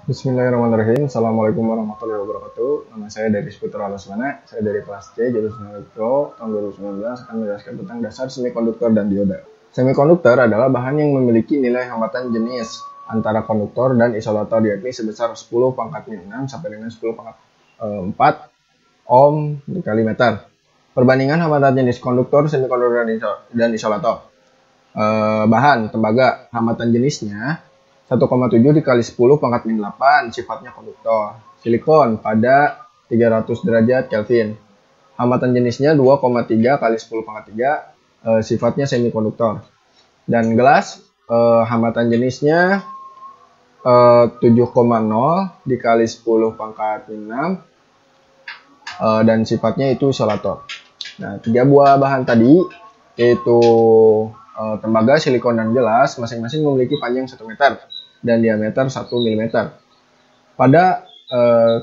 Bismillahirrahmanirrahim. Assalamualaikum warahmatullahi wabarakatuh. Nama saya Dari Putra Lesmana. Saya dari kelas C, jurusan Elektro, tahun 2019 akan menjelaskan tentang dasar semikonduktor dan dioda. Semikonduktor adalah bahan yang memiliki nilai hambatan jenis antara konduktor dan isolator, yakni sebesar 10⁻⁶ sampai dengan 10⁻⁴ ohm dikali meter. Perbandingan hambatan jenis konduktor, semikonduktor, dan isolator. Bahan tembaga, hambatan jenisnya 1,7 dikali 10⁻⁸ sifatnya konduktor. Silikon pada 300 derajat Kelvin. Hambatan jenisnya 2,3 kali 10⁻⁴ sifatnya semikonduktor. Dan gelas hambatan jenisnya 7,0 dikali 10⁻⁶ dan sifatnya itu isolator. Nah, 3 buah bahan tadi yaitu tembaga, silikon, dan gelas masing-masing memiliki panjang 1 meter dan diameter 1 mm. Pada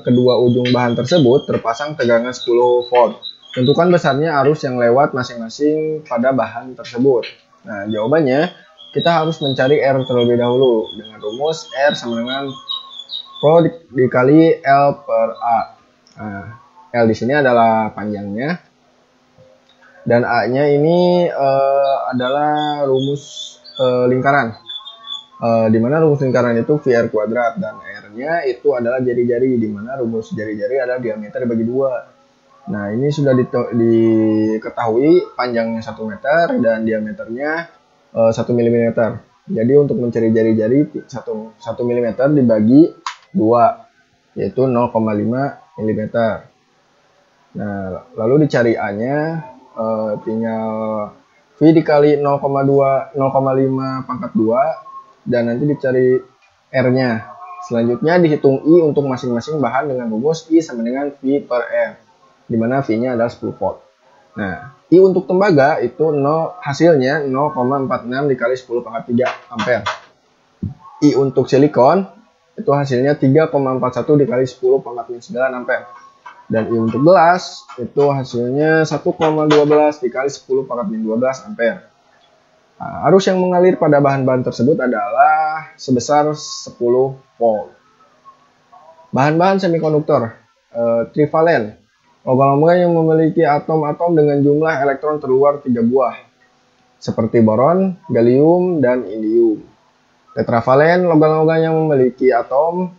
kedua ujung bahan tersebut terpasang tegangan 10 volt. Tentukan besarnya arus yang lewat masing-masing pada bahan tersebut. Nah, jawabannya kita harus mencari R terlebih dahulu dengan rumus R sama dengan Rho dikali L per A. Nah, L di sini adalah panjangnya. Dan A-nya ini adalah rumus lingkaran. Di mana rumus lingkaran itu VR kuadrat dan R-nya itu adalah jari-jari, di mana rumus jari-jari adalah diameter bagi 2. Nah, ini sudah diketahui panjangnya 1 meter dan diameternya 1 mm. Jadi untuk mencari jari-jari 1 mm dibagi 2 yaitu 0,5 mm. Nah, lalu dicari A-nya. Tinggal V dikali 0,5 pangkat 2 dan nanti dicari R-nya. Selanjutnya dihitung I untuk masing-masing bahan dengan rumus I sama dengan V per R, di mana V-nya adalah 10 volt. Nah, I untuk tembaga itu hasilnya 0,46 dikali 10⁻³ ampere. I untuk silikon itu hasilnya 3,41 dikali 10⁻⁹ ampere. Dan I untuk gelas itu hasilnya 1,12 dikali 10⁻⁴ ampere. Nah, arus yang mengalir pada bahan-bahan tersebut adalah sebesar 10 volt. Bahan-bahan semikonduktor trivalen, logam-logam yang memiliki atom-atom dengan jumlah elektron terluar 3 buah, seperti boron, gallium, dan indium. Tetravalen, logam-logam yang memiliki atom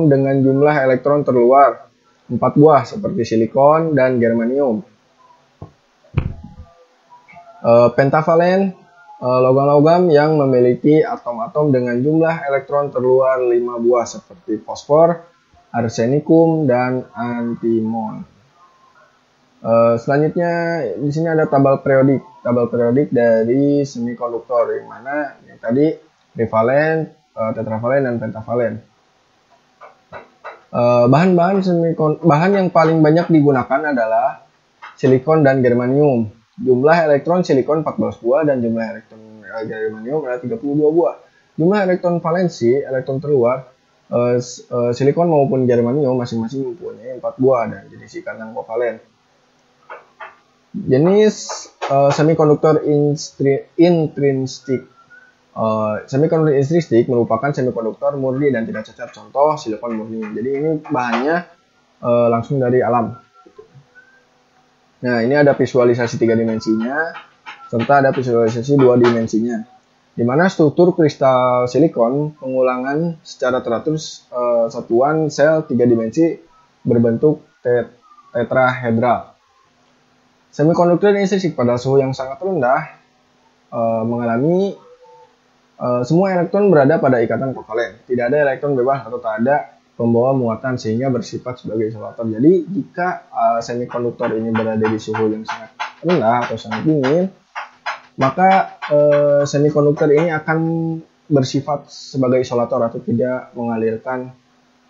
dengan jumlah elektron terluar 4 buah, seperti silikon dan germanium. Pentavalen, logam-logam yang memiliki atom-atom dengan jumlah elektron terluar 5 buah, seperti fosfor, arsenikum, dan antimon. Selanjutnya di sini ada tabel periodik dari semikonduktor, yang mana yang tadi trivalen, tetravalen, dan pentavalen. Bahan yang paling banyak digunakan adalah silikon dan germanium. Jumlah elektron silikon 14 buah dan jumlah elektron germanium adalah 32 buah. Jumlah elektron valensi, elektron terluar, silikon maupun germanium masing-masing mempunyai 4 buah dan jenis ikatan kovalen. Jenis semikonduktor intrinsik. Semikonduktor intrinsik merupakan semikonduktor murni dan tidak cacat, contoh silikon murni. Jadi ini bahannya langsung dari alam. Nah, ini ada visualisasi 3 dimensinya serta ada visualisasi 2 dimensinya, di mana struktur kristal silikon pengulangan secara teratur satuan sel 3 dimensi berbentuk tetrahedral. Semikonduktor intrinsik pada suhu yang sangat rendah mengalami semua elektron berada pada ikatan kovalen. Tidak ada elektron bebas atau tak ada pembawa muatan sehingga bersifat sebagai isolator. Jadi jika semikonduktor ini berada di suhu yang sangat rendah atau sangat dingin, maka semikonduktor ini akan bersifat sebagai isolator atau tidak mengalirkan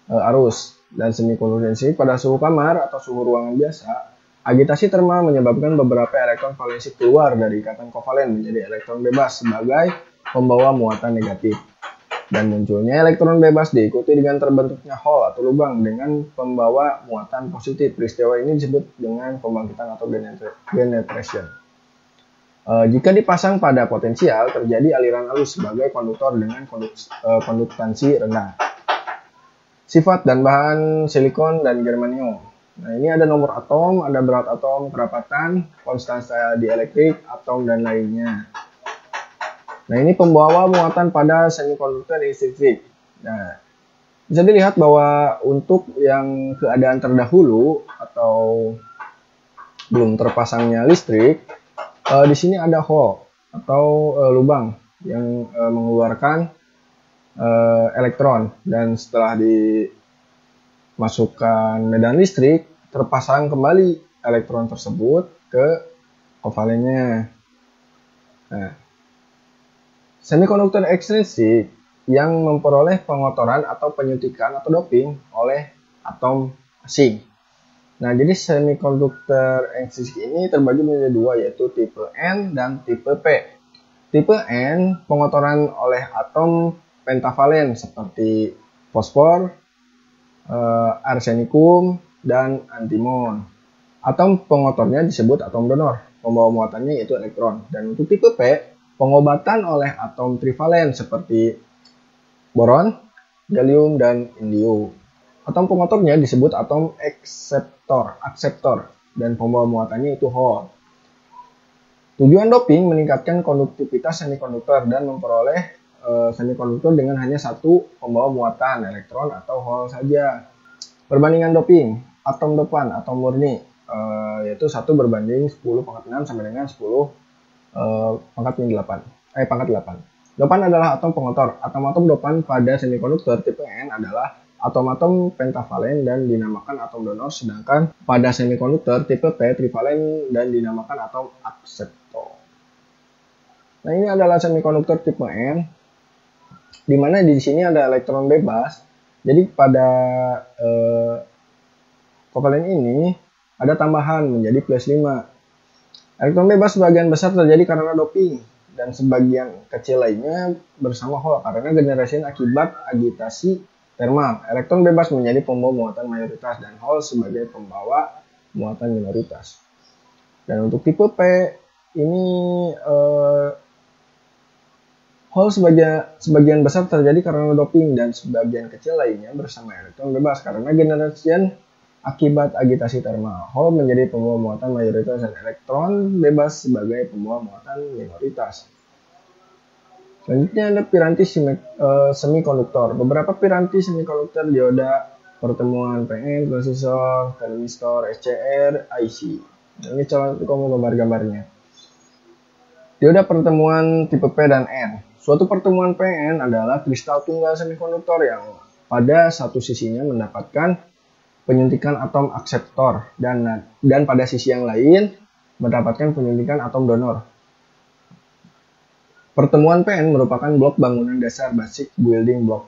arus. Dan semikonduktor ini pada suhu kamar atau suhu ruangan biasa, agitasi termal menyebabkan beberapa elektron valensi keluar dari ikatan kovalen menjadi elektron bebas sebagai pembawa muatan negatif, dan munculnya elektron bebas diikuti dengan terbentuknya hole atau lubang dengan pembawa muatan positif. Peristiwa ini disebut dengan pembangkitan atau penetration. Jika dipasang pada potensial, terjadi aliran arus sebagai konduktor dengan konduktansi rendah. Sifat dan bahan silikon dan germanium. Nah, ini ada nomor atom, ada berat atom, kerapatan, konstansa dielektrik, atom, dan lainnya. Nah, ini pembawa muatan pada semikonduktor listrik. Nah, bisa dilihat bahwa untuk yang keadaan terdahulu atau belum terpasangnya listrik, di sini ada hole atau lubang yang mengeluarkan elektron, dan setelah dimasukkan medan listrik terpasang kembali elektron tersebut ke kovalennya. Nah, semikonduktor ekstrinsik yang memperoleh pengotoran atau penyuntikan atau doping oleh atom asing. Nah, jadi semikonduktor ekstrinsik ini terbagi menjadi dua, yaitu tipe N dan tipe P. Tipe N pengotoran oleh atom pentavalen seperti fosfor, arsenikum, dan antimon. Atom pengotornya disebut atom donor, pembawa muatannya yaitu elektron. Dan untuk tipe P, pengobatan oleh atom trivalen seperti boron, gallium, dan indium. Atom pengotornya disebut atom akseptor, dan pembawa muatannya itu hole. Tujuan doping meningkatkan konduktivitas semikonduktor dan memperoleh semikonduktor dengan hanya satu pembawa muatan, elektron atau hole saja. Perbandingan doping, atom dopan, atom murni, yaitu 1 berbanding 10⁻⁶ sampai dengan 10⁻8. Dopan adalah atom pengotor. Atom-atom dopan pada semikonduktor tipe N adalah atom-atom pentavalen dan dinamakan atom donor, sedangkan pada semikonduktor tipe P trivalen dan dinamakan atom akseptor. Nah, ini adalah semikonduktor tipe N, di mana di sini ada elektron bebas. Jadi pada kovalen ini ada tambahan menjadi +5. Elektron bebas sebagian besar terjadi karena doping, dan sebagian kecil lainnya bersama hole karena generasi akibat agitasi termal. Elektron bebas menjadi pembawa muatan mayoritas dan hole sebagai pembawa muatan minoritas. Dan untuk tipe P ini hole sebagian besar terjadi karena doping, dan sebagian kecil lainnya bersama elektron bebas karena generasi akibat agitasi termal. Hole menjadi pembawa muatan mayoritas dan elektron bebas sebagai pembawa muatan minoritas. Selanjutnya ada piranti semikonduktor. Beberapa piranti semikonduktor dioda, pertemuan PN, transistor, transistor, SCR, IC. Nah, ini contoh gambar-gambarnya. Dioda pertemuan tipe P dan N. Suatu pertemuan PN adalah kristal tunggal semikonduktor yang pada satu sisinya mendapatkan penyuntikan atom akseptor, dan pada sisi yang lain mendapatkan penyuntikan atom donor. Pertemuan PN merupakan blok bangunan dasar basic building block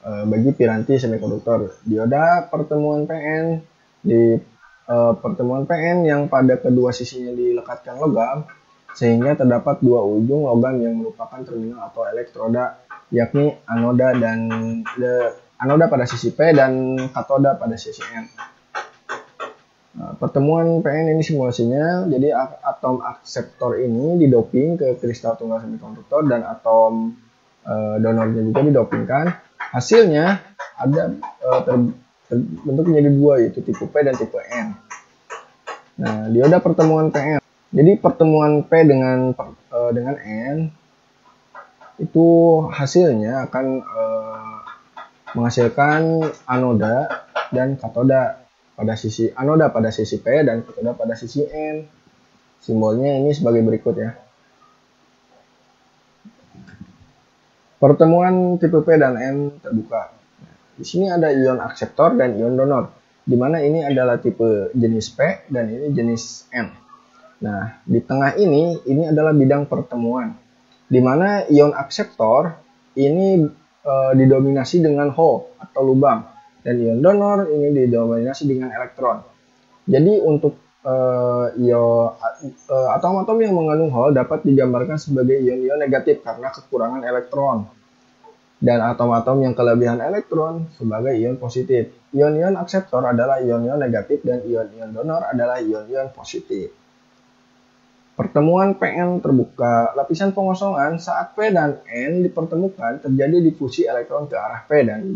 bagi piranti semikonduktor. Dioda pertemuan PN pertemuan PN yang pada kedua sisinya dilekatkan logam, sehingga terdapat dua ujung logam yang merupakan terminal atau elektroda, yakni anoda pada sisi P dan katoda pada sisi N. Nah, pertemuan PN ini simulasinya, jadi atom akseptor ini didoping ke kristal tunggal semikonduktor dan atom donornya juga didopingkan. Hasilnya ada terbentuk menjadi dua, yaitu tipe P dan tipe N. Nah, dioda pertemuan PN. Jadi pertemuan P dengan N itu hasilnya akan menghasilkan anoda dan katoda pada sisi P dan katoda pada sisi N. Simbolnya ini sebagai berikut ya. Pertemuan tipe P dan N terbuka. Di sini ada ion akseptor dan ion donor, di mana ini adalah tipe jenis P dan ini jenis N. Nah, di tengah ini adalah bidang pertemuan, di mana ion akseptor ini didominasi dengan hole atau lubang, dan ion donor ini didominasi dengan elektron. Jadi untuk atom-atom yang mengandung hole dapat digambarkan sebagai ion-ion negatif karena kekurangan elektron, dan atom-atom yang kelebihan elektron sebagai ion positif. Ion-ion akseptor adalah ion-ion negatif dan ion-ion donor adalah ion-ion positif. Pertemuan PN terbuka. Lapisan pengosongan saat P dan N dipertemukan terjadi difusi elektron ke arah P dan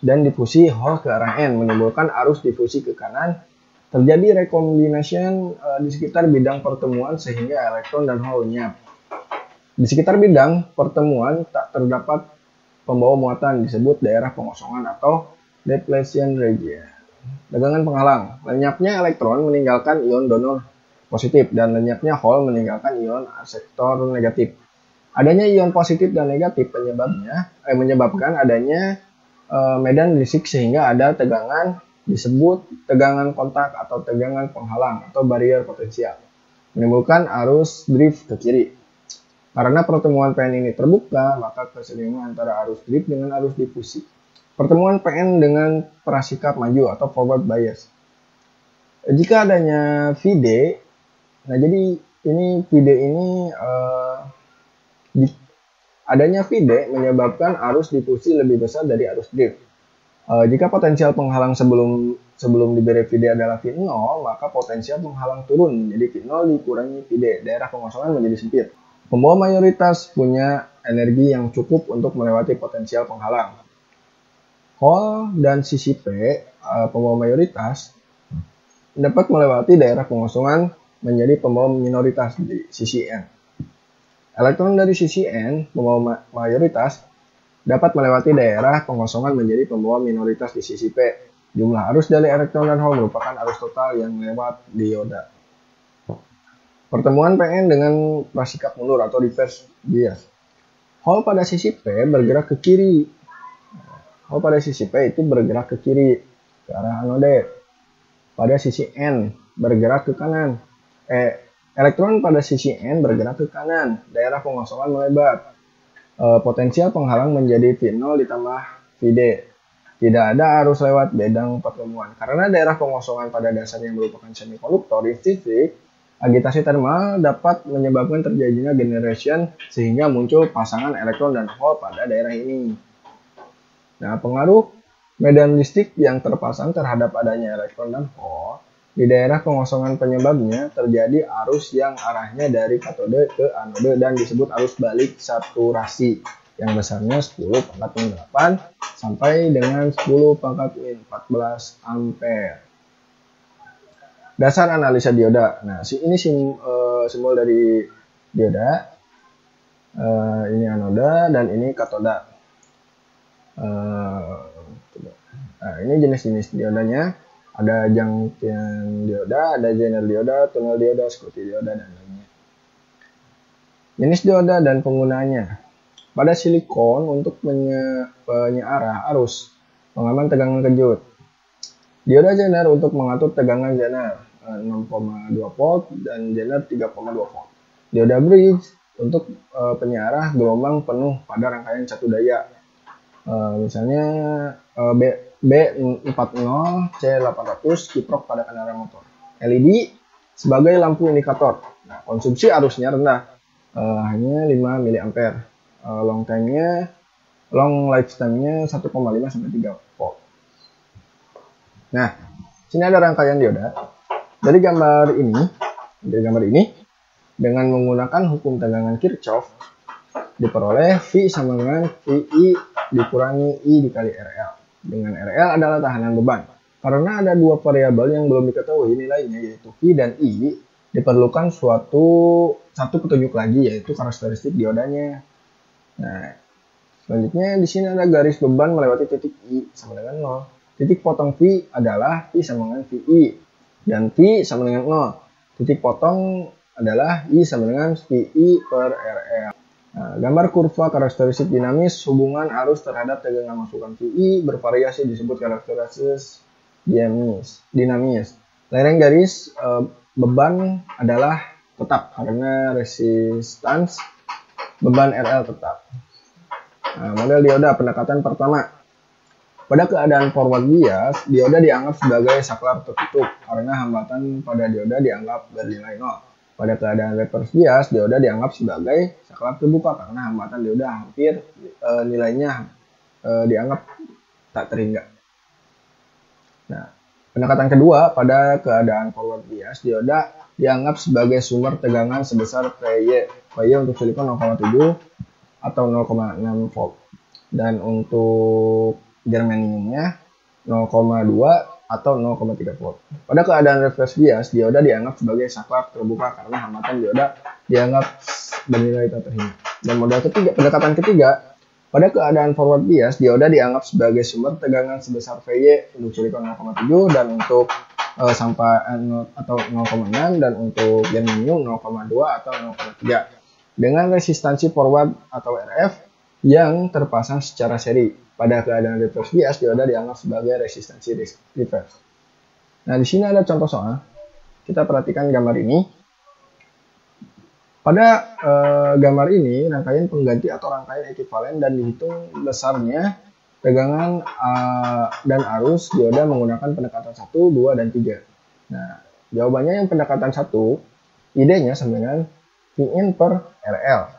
dan difusi hole ke arah N, menimbulkan arus difusi ke kanan. Terjadi recombination di sekitar bidang pertemuan sehingga elektron dan hole lenyap. Di sekitar bidang pertemuan tak terdapat pembawa muatan, disebut daerah pengosongan atau depletion region. Tegangan penghalang. Lenyapnya elektron meninggalkan ion donor positif dan lenyapnya hole meninggalkan ion akseptor negatif. Adanya ion positif dan negatif menyebabkan adanya medan listrik sehingga ada tegangan, disebut tegangan kontak atau tegangan penghalang atau barrier potensial, menimbulkan arus drift ke kiri. Karena pertemuan PN ini terbuka, maka keseimbangan antara arus drift dengan arus difusi. Pertemuan PN dengan perasikap maju atau forward bias. Jika adanya VD, nah jadi ini VD ini adanya VD menyebabkan arus difusi lebih besar dari arus drift. Jika potensial penghalang sebelum diberi VD adalah V0, maka potensial penghalang turun menjadi V0 dikurangi VD. Daerah pengosongan menjadi sempit. Pembawa mayoritas punya energi yang cukup untuk melewati potensial penghalang. Hole dan sisi P, pembawa mayoritas, dapat melewati daerah pengosongan menjadi pembawa minoritas di sisi N. Elektron dari sisi N, pembawa mayoritas, dapat melewati daerah pengosongan menjadi pembawa minoritas di sisi P. Jumlah arus dari elektron dan hole merupakan arus total yang lewat dioda. Pertemuan PN dengan perasikap mundur atau reverse bias. Hole pada sisi P bergerak ke kiri. Hole pada sisi P itu bergerak ke kiri, ke arah anode. Pada sisi N bergerak ke kanan. Elektron pada sisi N bergerak ke kanan. Daerah pengosongan melebar. Potensial penghalang menjadi V0 ditambah VD. Tidak ada arus lewat bidang pertemuan. Karena daerah pengosongan pada dasarnya merupakan semikonduktor listrik, agitasi termal dapat menyebabkan terjadinya generation sehingga muncul pasangan elektron dan hole pada daerah ini. Nah, pengaruh medan listrik yang terpasang terhadap adanya elektron dan hole di daerah pengosongan penyebabnya terjadi arus yang arahnya dari katode ke anode dan disebut arus balik saturasi yang besarnya 10⁻⁸ sampai dengan 10⁻14 ampere. Dasar analisa dioda. Nah, ini simbol dari dioda. Ini anoda dan ini katoda. Nah, ini jenis-jenis diodanya. Ada junction dioda, ada zener dioda, tunnel dioda, Schottky dioda, dan lainnya. Jenis dioda dan penggunaannya. Pada silikon untuk penyearah arus, pengaman tegangan kejut. Dioda zener untuk mengatur tegangan zener 6,2 volt dan zener 3,2 volt. Dioda bridge untuk penyearah gelombang penuh pada rangkaian satu daya. Misalnya B40 C800 kiprok pada kendaraan motor. LED sebagai lampu indikator. Nah, konsumsi arusnya rendah, hanya 5 mA. Long lifetime-nya 1,5 sampai 3 volt. Nah, sini ada rangkaian dioda. Dari gambar ini, dengan menggunakan hukum tegangan Kirchhoff, diperoleh V sama dengan VI dikurangi I dikali RL. Dengan RL adalah tahanan beban. Karena ada dua variabel yang belum diketahui nilainya, yaitu V dan I, diperlukan satu petunjuk lagi, yaitu karakteristik diodanya. Nah, selanjutnya di sini ada garis beban melewati titik I sama dengan 0. Titik potong V adalah V sama dengan VI, dan V sama dengan 0. Titik potong adalah I sama dengan VI per RL. Nah, gambar kurva karakteristik dinamis hubungan arus terhadap tegangan masukan VI bervariasi disebut karakteristik dinamis. Lereng garis beban adalah tetap karena resistance beban RL tetap. Nah, model dioda pendekatan pertama. Pada keadaan forward bias, dioda dianggap sebagai saklar tertutup karena hambatan pada dioda dianggap bernilai 0. Pada keadaan reverse bias, dioda dianggap sebagai saklar terbuka karena hambatan dioda hampir nilainya dianggap tak terhingga. Nah, pendekatan kedua, pada keadaan forward bias, dioda dianggap sebagai sumber tegangan sebesar PY. PY untuk silikon 0,7 atau 0,6 volt. Dan untuk germaniumnya 0,2 atau 0,3 volt. Pada keadaan reverse bias, dioda dianggap sebagai saklar terbuka karena hambatan dioda dianggap bernilai tak terhingga. Dan model ketiga, pendekatan ketiga, pada keadaan forward bias, dioda dianggap sebagai sumber tegangan sebesar Vy untuk silikon 0,7 dan untuk sampai atau 0,6 dan untuk germanium 0,2 atau 0,3 dengan resistansi forward atau RF yang terpasang secara seri. Pada keadaan reverse bias, dioda dianggap sebagai resistansi reverse. Nah, di sini ada contoh soal. Kita perhatikan gambar ini. Pada gambar ini, rangkaian pengganti atau rangkaian ekuivalen dan dihitung besarnya tegangan dan arus dioda menggunakan pendekatan 1, 2, dan 3. Nah, jawabannya yang pendekatan 1, idenya sama dengan Vin per RL.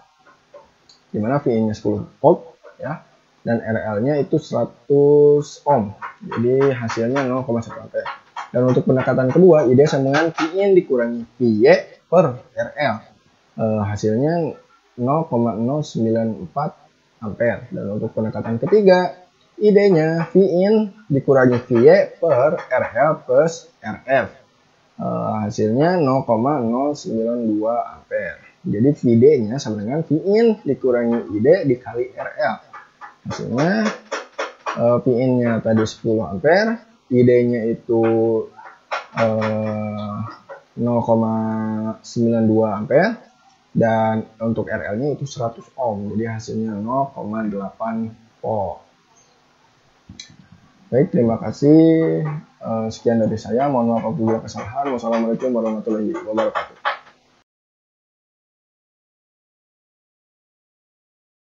Dimana Vin-nya 10 volt, ya. Dan RL-nya itu 100 ohm. Jadi hasilnya 0,1 ampere. Dan untuk pendekatan kedua, ide sama dengan Vin dikurangi Vy per RL. Hasilnya 0,094 ampere. Dan untuk pendekatan ketiga, idenya Vin dikurangi Vy per RL plus RF. Hasilnya 0,092 ampere. Jadi Vd-nya sama dengan Vin dikurangi id dikali RL. Hasilnya Pin-nya tadi 10 ampere, ID-nya itu 0,92 ampere, dan untuk RL-nya itu 100 ohm, jadi hasilnya 0,8 volt. Baik, terima kasih. Sekian dari saya. Mohon maaf apabila kesalahan. Wassalamualaikum warahmatullahi wabarakatuh.